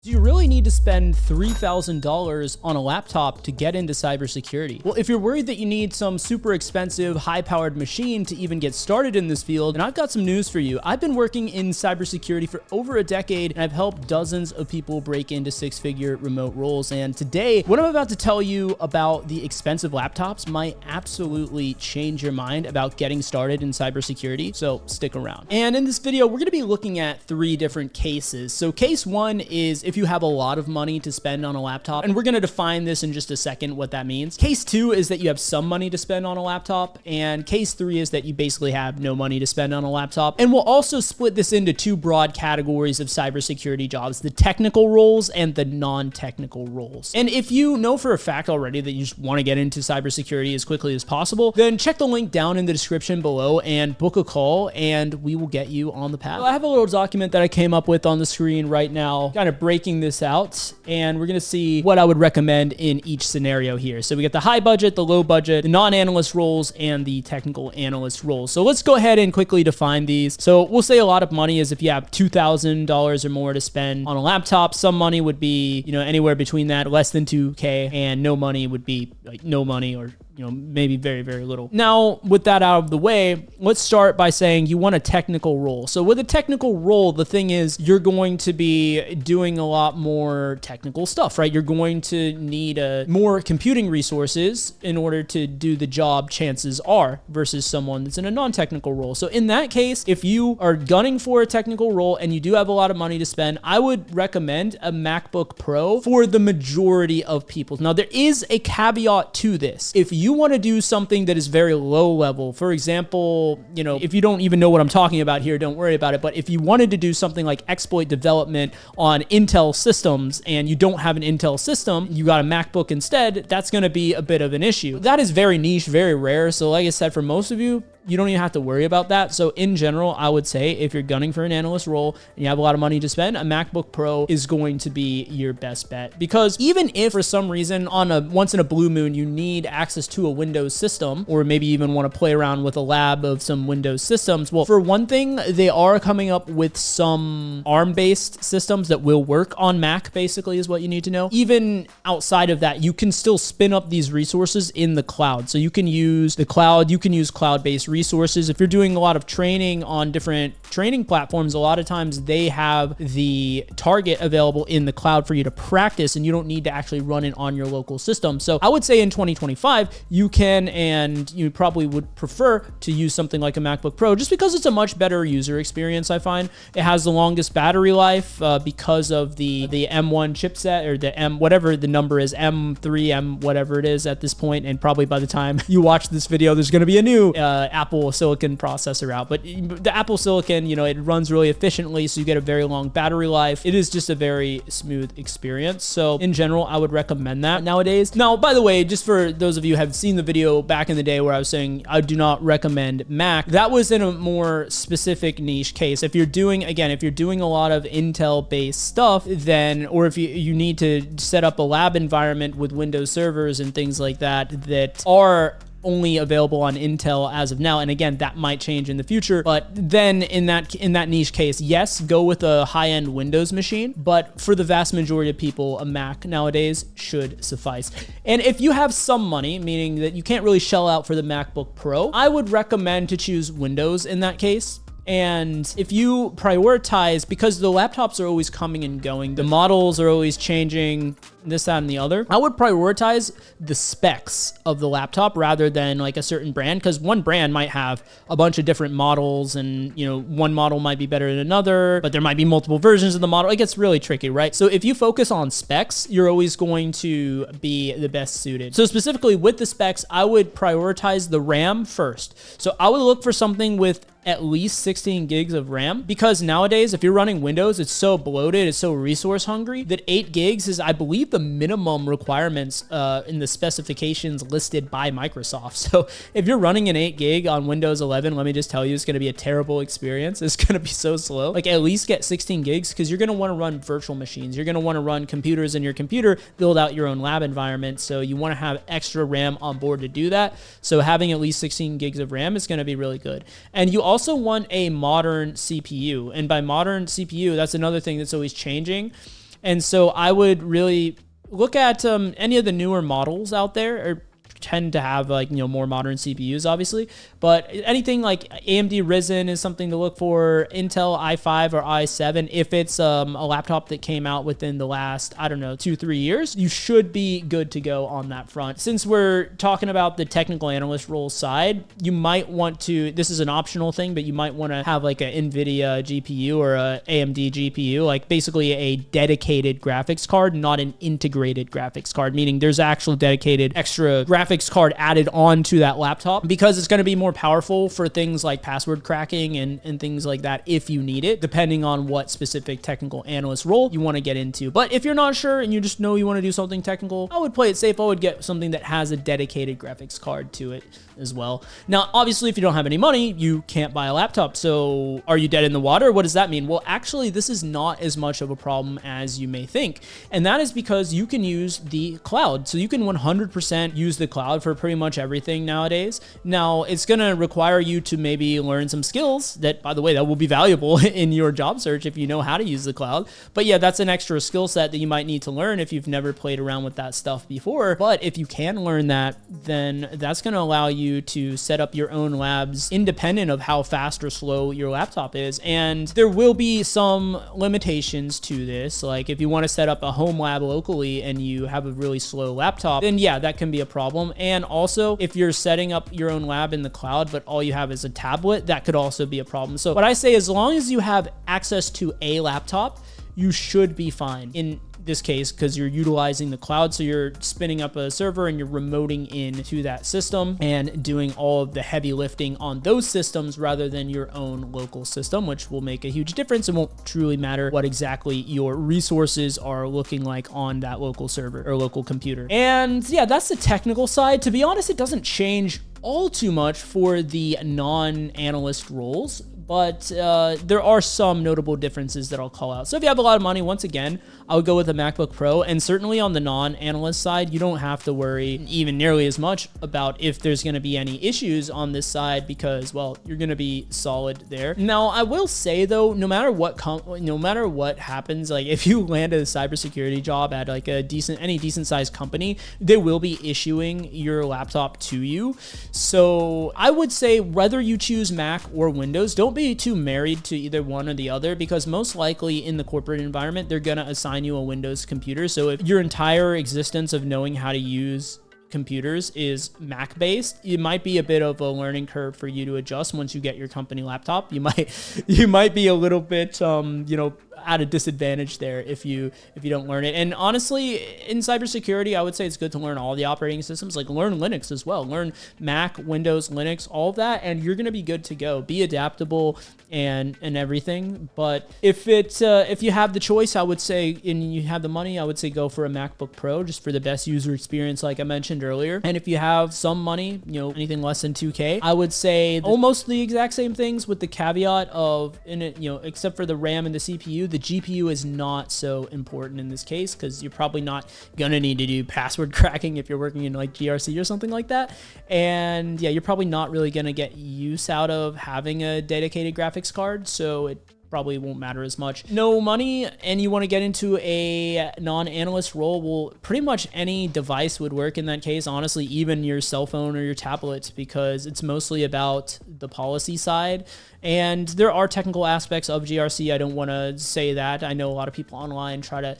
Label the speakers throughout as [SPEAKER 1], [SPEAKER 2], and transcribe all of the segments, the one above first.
[SPEAKER 1] Do you really need to spend $3,000 on a laptop to get into cybersecurity? Well, if you're worried that you need some super expensive, high-powered machine to even get started in this field, then I've got some news for you. I've been working in cybersecurity for over a decade, and I've helped dozens of people break into six-figure remote roles. And today, what I'm about to tell you about the expensive laptops might absolutely change your mind about getting started in cybersecurity, so stick around. And in this video, we're gonna be looking at three different cases. So case one is if you have a lot of money to spend on a laptop, and we're going to define this in just a second what that means. Case two is that you have some money to spend on a laptop, and case three is that you basically have no money to spend on a laptop. And we'll also split this into two broad categories of cybersecurity jobs: the technical roles and the non-technical roles. And if you know for a fact already that you just want to get into cybersecurity as quickly as possible, then check the link down in the description below and book a call, and we will get you on the path. So I have a little document that I came up with on the screen right now, kind of breaking this out, and we're going to see what I would recommend in each scenario here. So we got the high budget, the low budget, the non-analyst roles, and the technical analyst roles. So let's go ahead and quickly define these. So we'll say a lot of money is if you have $2,000 or more to spend on a laptop. Some money would be, anywhere between that, less than 2K, and no money would be like no money, or maybe very, very little. Now, with that out of the way, let's start by saying you want a technical role. So with a technical role, the thing is you're going to be doing a lot more technical stuff, right? You're going to need more computing resources in order to do the job, chances are, versus someone that's in a non-technical role. So in that case, if you are gunning for a technical role and you do have a lot of money to spend, I would recommend a MacBook Pro for the majority of people. Now, there is a caveat to this. If you want to do something that is very low level, for example, if you don't even know what I'm talking about here, don't worry about it. But if you wanted to do something like exploit development on Intel systems and you don't have an Intel system, you got a MacBook instead, that's going to be a bit of an issue. That is very niche, very rare. So like I said, for most of you, you don't even have to worry about that. So in general, I would say if you're gunning for an analyst role and you have a lot of money to spend, a MacBook Pro is going to be your best bet. Because even if for some reason on a once in a blue moon, you need access to a Windows system, or maybe even want to play around with a lab of some Windows systems, well, for one thing, they are coming up with some ARM-based systems that will work on Mac, basically, is what you need to know. Even outside of that, you can still spin up these resources in the cloud. So you can use the cloud, you can use cloud-based resources. If you're doing a lot of training on different training platforms, a lot of times they have the target available in the cloud for you to practice, and you don't need to actually run it on your local system. So I would say in 2025, you can, and you probably would prefer to use something like a MacBook Pro just because it's a much better user experience. I find it has the longest battery life because of the M1 chipset, or the M, whatever the number is, M3, M whatever it is at this point. And probably by the time you watch this video, there's going to be a new Apple Silicon processor out. But the Apple Silicon, it runs really efficiently, so you get a very long battery life. It is just a very smooth experience. So in general, I would recommend that nowadays. Now, by the way, just for those of you who have seen the video back in the day where I was saying I do not recommend Mac, that was in a more specific niche case. If you're doing a lot of Intel-based stuff, then, or if you need to set up a lab environment with Windows servers and things like that are only available on Intel as of now, and again, that might change in the future, but then in that niche case, yes, go with a high-end Windows machine, but for the vast majority of people, a Mac nowadays should suffice. And if you have some money, meaning that you can't really shell out for the MacBook Pro, I would recommend to choose Windows in that case. And if you prioritize, because the laptops are always coming and going, the models are always changing, this, that, and the other, I would prioritize the specs of the laptop rather than like a certain brand, because one brand might have a bunch of different models, and one model might be better than another, but there might be multiple versions of the model. It gets really tricky, right? So if you focus on specs, you're always going to be the best suited. So specifically with the specs, I would prioritize the RAM first. So I would look for something with at least 16 gigs of RAM, because nowadays, if you're running Windows, it's so bloated, it's so resource hungry that 8 gigs is, I believe, the minimum requirements in the specifications listed by Microsoft. So if you're running an 8 gig on Windows 11, let me just tell you, it's going to be a terrible experience. It's going to be so slow. Like, at least get 16 gigs, because you're going to want to run virtual machines. You're going to want to run computers in your computer, build out your own lab environment. So you want to have extra RAM on board to do that. So having at least 16 gigs of RAM is going to be really good. And you also want a modern CPU. And by modern CPU, that's another thing that's always changing. And so I would really look at any of the newer models out there, or tend to have like, more modern CPUs, obviously, but anything like AMD Ryzen is something to look for. Intel i5 or i7, if it's a laptop that came out within the last, I don't know, 2-3 years, you should be good to go on that front. Since we're talking about the technical analyst role side, you might want to, this is an optional thing, but you might want to have like an NVIDIA GPU or a AMD GPU, like basically a dedicated graphics card, not an integrated graphics card, meaning there's actual dedicated extra graphics card added on to that laptop, because it's going to be more powerful for things like password cracking and things like that if you need it, depending on what specific technical analyst role you want to get into. But if you're not sure and you just know you want to do something technical, I would play it safe. I would get something that has a dedicated graphics card to it as well. Now, obviously, if you don't have any money, you can't buy a laptop. So are you dead in the water? What does that mean? Well, actually, this is not as much of a problem as you may think. And that is because you can use the cloud. So you can 100% use the cloud for pretty much everything nowadays. Now, it's going to require you to maybe learn some skills that, by the way, that will be valuable in your job search if you know how to use the cloud. But yeah, that's an extra skill set that you might need to learn if you've never played around with that stuff before. But if you can learn that, then that's going to allow you to set up your own labs independent of how fast or slow your laptop is. And there will be some limitations to this. Like if you want to set up a home lab locally and you have a really slow laptop, then yeah, that can be a problem. And also if you're setting up your own lab in the cloud, but all you have is a tablet, that could also be a problem. So what I say, as long as you have access to a laptop, you should be fine in this case, because you're utilizing the cloud. So you're spinning up a server and you're remoting into that system and doing all of the heavy lifting on those systems rather than your own local system, which will make a huge difference. It won't truly matter what exactly your resources are looking like on that local server or local computer. And yeah, that's the technical side. To be honest, it doesn't change all too much for the non-analyst roles, but there are some notable differences that I'll call out. So if you have a lot of money, once again, I would go with a MacBook Pro. And certainly on the non-analyst side, you don't have to worry even nearly as much about if there's going to be any issues on this side, because, well, you're going to be solid there. Now, I will say though, no matter what happens, like if you land a cybersecurity job at like any decent sized company, they will be issuing your laptop to you. So I would say whether you choose Mac or Windows, don't be too married to either one or the other, because most likely in the corporate environment, they're going to assign you a Windows computer. So if your entire existence of knowing how to use computers is Mac based, it might be a bit of a learning curve for you to adjust once you get your company laptop. You might be a little bit at a disadvantage there if you don't learn it. And honestly, in cybersecurity, I would say it's good to learn all the operating systems. Like learn Linux as well. Learn Mac, Windows, Linux, all of that, and you're gonna be good to go. Be adaptable and everything. But if you have the choice, I would say, and you have the money, I would say go for a MacBook Pro just for the best user experience, like I mentioned earlier. And if you have some money, anything less than 2K, I would say almost the exact same things, with the caveat of, except for the RAM and the CPU, the GPU is not so important in this case, because you're probably not gonna need to do password cracking if you're working in like GRC or something like that. And yeah, you're probably not really gonna get use out of having a dedicated graphics card, so it probably won't matter as much. No money and you want to get into a non-analyst role, well, pretty much any device would work in that case, honestly, even your cell phone or your tablet, because it's mostly about the policy side. And there are technical aspects of GRC. I don't want to say that. I know a lot of people online try to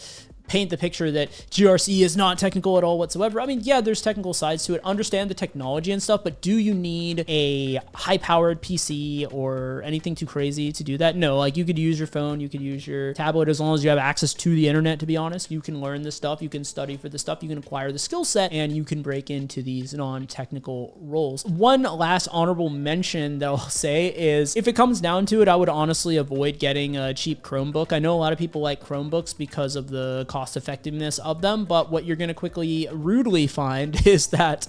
[SPEAKER 1] paint the picture that GRC is not technical at all whatsoever. I mean, yeah, there's technical sides to it. Understand the technology and stuff, but do you need a high-powered PC or anything too crazy to do that? No, like you could use your phone, you could use your tablet, as long as you have access to the internet, to be honest. You can learn this stuff, you can study for this stuff, you can acquire the skill set, and you can break into these non-technical roles. One last honorable mention that I'll say is, if it comes down to it, I would honestly avoid getting a cheap Chromebook. I know a lot of people like Chromebooks because of the cost effectiveness of them, but what you're going to quickly rudely find is that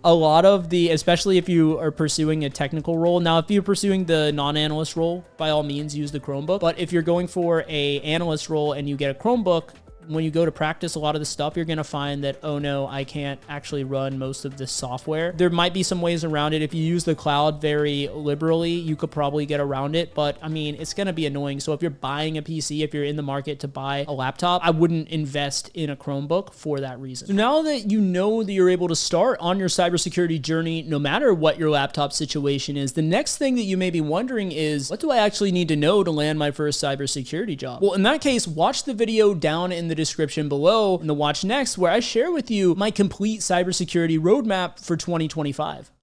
[SPEAKER 1] a lot of especially if you are pursuing a technical role, now if you're pursuing the non-analyst role, by all means use the Chromebook, but if you're going for a analyst role and you get a Chromebook, When you go to practice a lot of the stuff, you're going to find that, oh no, I can't actually run most of this software. There might be some ways around it. If you use the cloud very liberally, you could probably get around it, but I mean, it's going to be annoying. So if you're buying a PC, if you're in the market to buy a laptop, I wouldn't invest in a Chromebook for that reason. So now that you know that you're able to start on your cybersecurity journey, no matter what your laptop situation is, the next thing that you may be wondering is, what do I actually need to know to land my first cybersecurity job? Well, in that case, watch the video down in the description below in the watch next, where I share with you my complete cybersecurity roadmap for 2025.